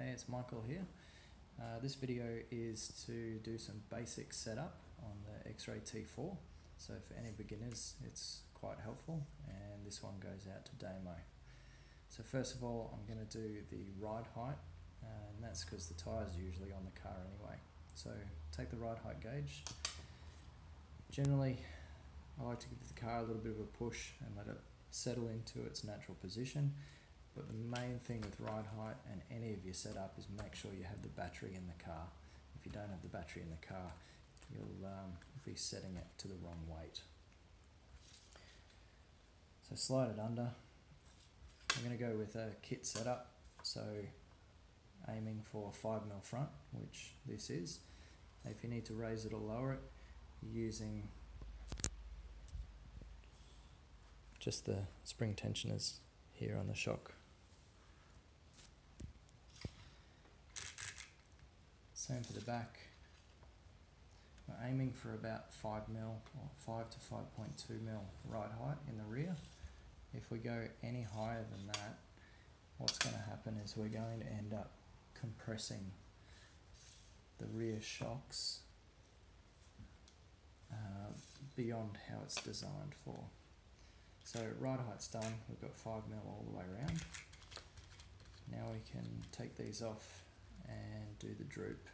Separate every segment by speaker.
Speaker 1: Hey, it's Michael here. This video is to do some basic setup on the X-Ray T4. So for any beginners, it's quite helpful, and this one goes out to Damo. So first of all, I'm going to do the ride height, and that's because the tyres are usually on the car anyway. So take the ride height gauge. Generally, I like to give the car a little bit of a push and let it settle into its natural position. But the main thing with ride height and any of your setup is make sure you have the battery in the car. If you don't have the battery in the car, you'll be setting it to the wrong weight. So slide it under. I'm going to go with a kit setup, so aiming for 5mm front, which this is. If you need to raise it or lower it, you're using just the spring tensioners here on the shock. Same for the back. We're aiming for about 5mm or 5 to 5.2mm ride height in the rear. If we go any higher than that, what's going to happen is we're going to end up compressing the rear shocks beyond how it's designed for. So ride height's done, we've got 5mm all the way around. Now we can take these off and do the droop.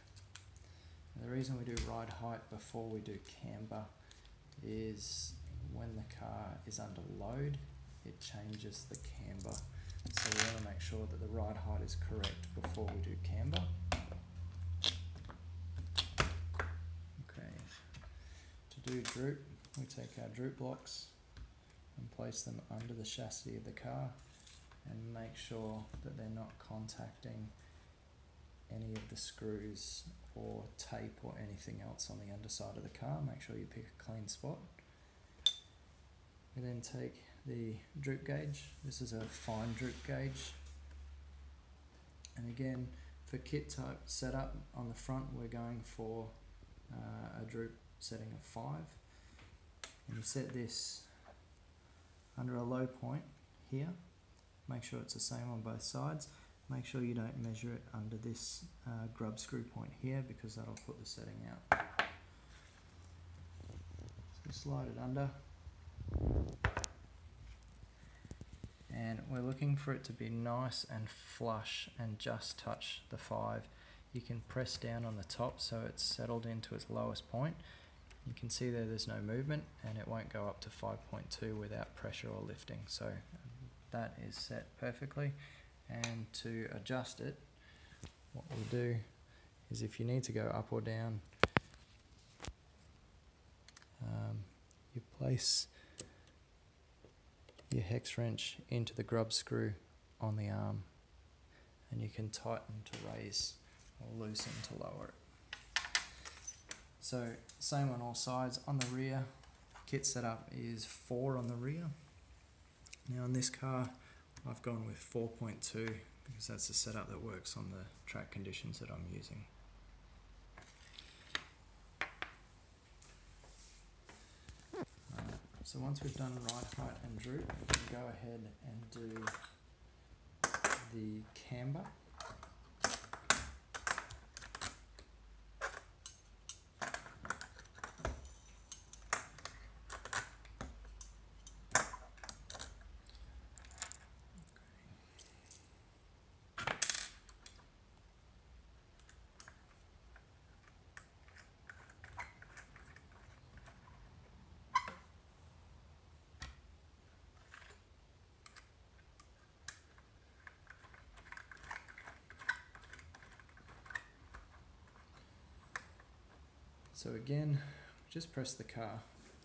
Speaker 1: And the reason we do ride height before we do camber is when the car is under load, it changes the camber. So we want to make sure that the ride height is correct before we do camber. Okay, to do droop, we take our droop blocks and place them under the chassis of the car and make sure that they're not contacting any of the screws or tape or anything else on the underside of the car. Make sure you pick a clean spot. We then take the droop gauge. This is a fine droop gauge. And again, for kit type setup on the front, we're going for a droop setting of 5. And you set this under a low point here. Make sure it's the same on both sides. Make sure you don't measure it under this grub screw point here, because that'll put the setting out. So slide it under. And we're looking for it to be nice and flush and just touch the 5. You can press down on the top so it's settled into its lowest point. You can see there's no movement, and it won't go up to 5.2 without pressure or lifting. So that is set perfectly. And to adjust it, what we do is, if you need to go up or down, you place your hex wrench into the grub screw on the arm, and you can tighten to raise or loosen to lower it. So same on all sides. On the rear, kit setup is 4 on the rear. Now on this car, I've gone with 4.2 because that's the setup that works on the track conditions that I'm using. So once we've done ride height and droop, we can go ahead and do the camber. So again, just press the car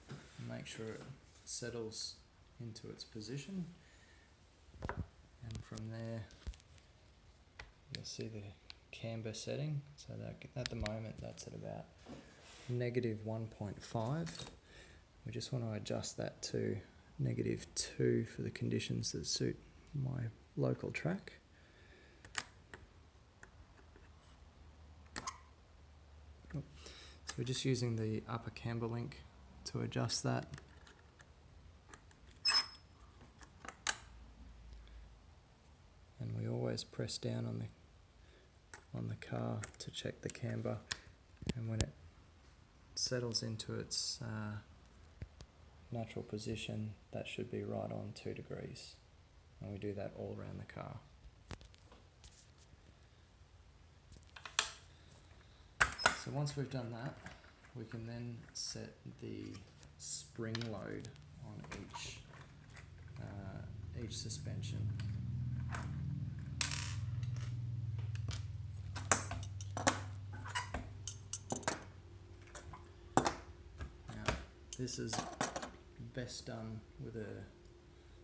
Speaker 1: and make sure it settles into its position, and from there you'll see the camber setting. So that at the moment that's at about -1.5. We just want to adjust that to -2 for the conditions that suit my local track. So we're just using the upper camber link to adjust that. And we always press down on the on the car to check the camber, and when it settles into its natural position, that should be right on 2 degrees, and we do that all around the car. So once we've done that, we can then set the spring load on each suspension. Now, this is best done with a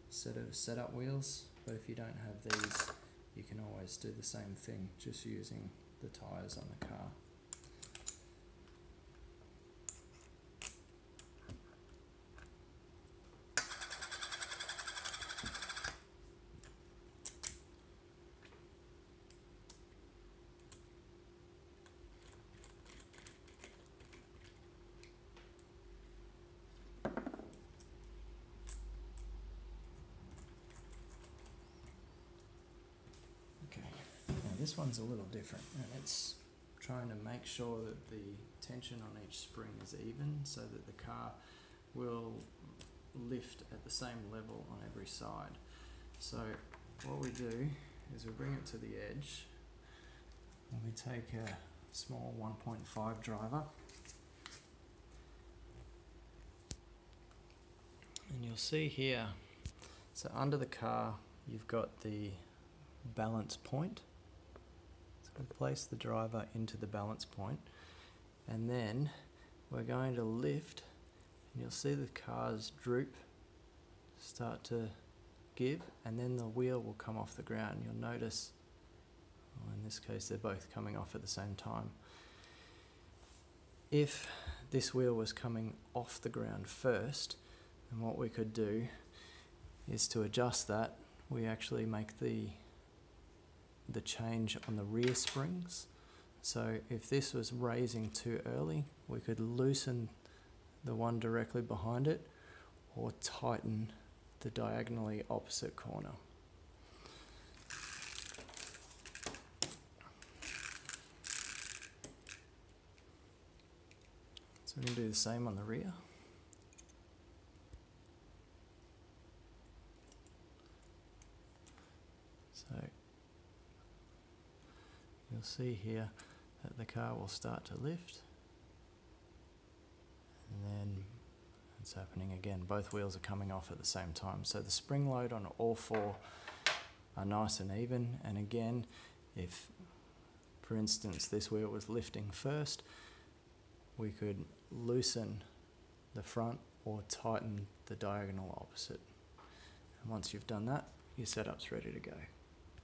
Speaker 1: set of setup wheels, but if you don't have these, you can always do the same thing, just using the tyres on the car. This one's a little different, and it's trying to make sure that the tension on each spring is even, so that the car will lift at the same level on every side. So what we do is we bring it to the edge, and we take a small 1.5 driver, and you'll see here, so under the car you've got the balance point. So we place the driver into the balance point, and then we're going to lift, and you'll see the car's droop start to give, and then the wheel will come off the ground. You'll notice, well, in this case they're both coming off at the same time. If this wheel was coming off the ground first, then what we could do is to adjust that, we actually make the change on the rear springs. So if this was raising too early, we could loosen the one directly behind it or tighten the diagonally opposite corner. So we can do the same on the rear. So you'll see here that the car will start to lift, and then it's happening again. Both wheels are coming off at the same time. So the spring load on all four are nice and even, and again, if for instance this wheel was lifting first, we could loosen the front or tighten the diagonal opposite. And once you've done that, your setup's ready to go.